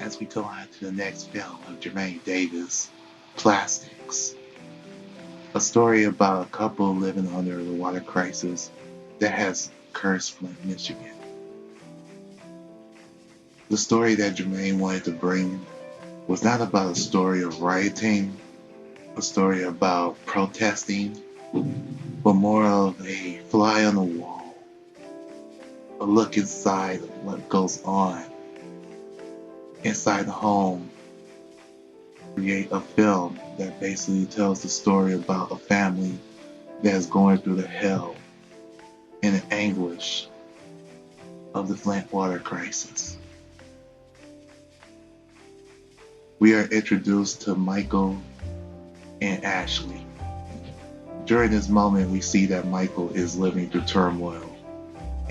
as we go on to the next film of Jermaine Davis, Plastics, a story about a couple living under the water crisis that has cursed Flint, Michigan. The story that Jermaine wanted to bring was not about a story of rioting, a story about protesting, but more of a fly on the wall, a look inside of what goes on inside the home. Create a film that basically tells the story about a family that is going through the hell and the anguish of the Flint water crisis. We are introduced to Michael and Ashley. During this moment, we see that Michael is living through turmoil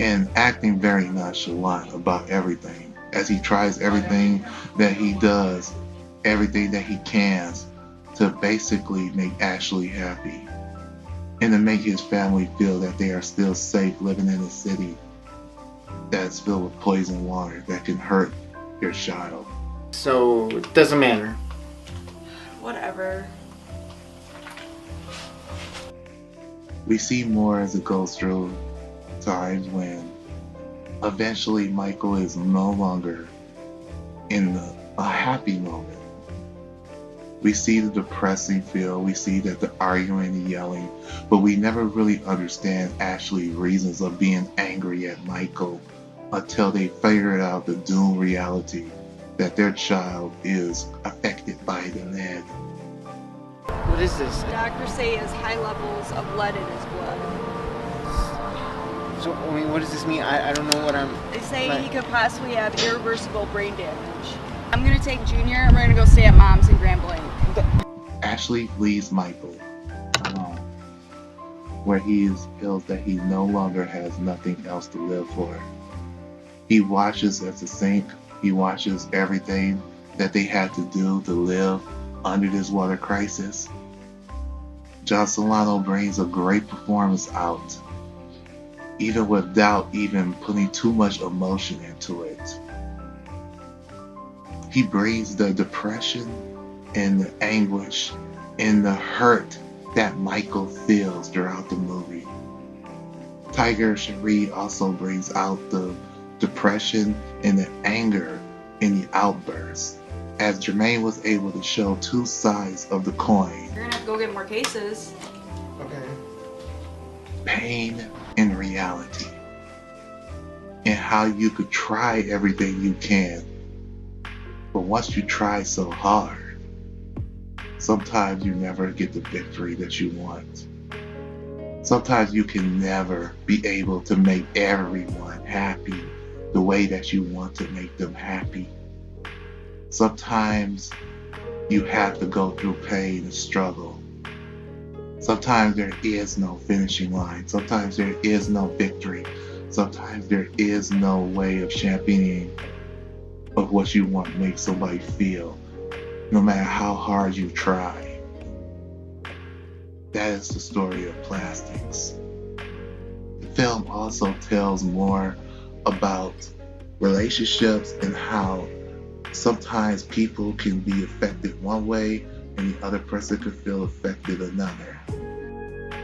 and acting very nonchalant about everything as he tries everything that he does, everything that he can to basically make Ashley happy and to make his family feel that they are still safe living in a city that's filled with poison water that can hurt your child. So, it doesn't matter. Whatever. We see more as it goes through times when eventually Michael is no longer in a happy moment. We see the depressing feel, we see that the arguing and yelling, but we never really understand Ashley's reasons of being angry at Michael until they figure out the doom reality that their child is affected by the lead. What is this? Doctors say he has high levels of lead in his blood. So, I mean, what does this mean? I don't know what I'm... They say like- he could possibly have irreversible brain damage. I'm gonna take Junior and we're gonna go stay at Mom's in Grand Blanc. Ashley flees Michael alone, where he feels that he no longer has nothing else to live for. He watches as the sink, he watches everything that they had to do to live under this water crisis. John Solano brings a great performance out, even without even putting too much emotion into it. He brings the depression and the anguish and the hurt that Michael feels throughout the movie. Tiger Shari also brings out the depression and the anger in the outbursts, as Jermaine was able to show two sides of the coin. You're gonna have to go get more cases. Okay. Pain and reality, and how you could try everything you can, but once you try so hard, sometimes you never get the victory that you want. Sometimes you can never be able to make everyone happy the way that you want to make them happy. Sometimes you have to go through pain and struggle. Sometimes there is no finishing line. Sometimes there is no victory. Sometimes there is no way of championing of what you want to make somebody feel, no matter how hard you try. That is the story of Plastics. The film also tells more about relationships and how sometimes people can be affected one way and the other person could feel affected another.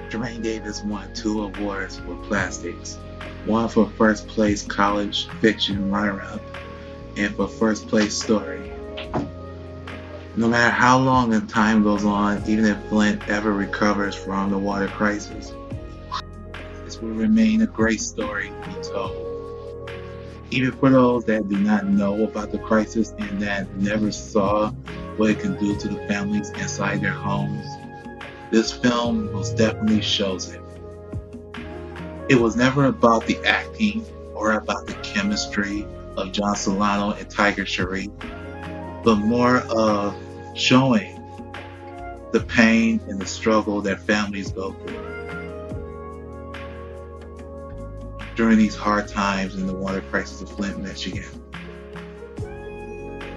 Jermaine Davis won 2 awards for Plastics, one for first place college fiction runner-up and for first place story. No matter how long the time goes on, even if Flint ever recovers from the water crisis, this will remain a great story to be told. Even for those that do not know about the crisis and that never saw what it can do to the families inside their homes, this film most definitely shows it. It was never about the acting or about the chemistry of John Solano and Tiger Shari, but more of showing the pain and the struggle that families go through during these hard times in the water crisis of Flint, Michigan.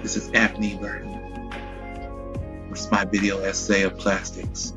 This is Anthony Burton with my video essay of Plastics.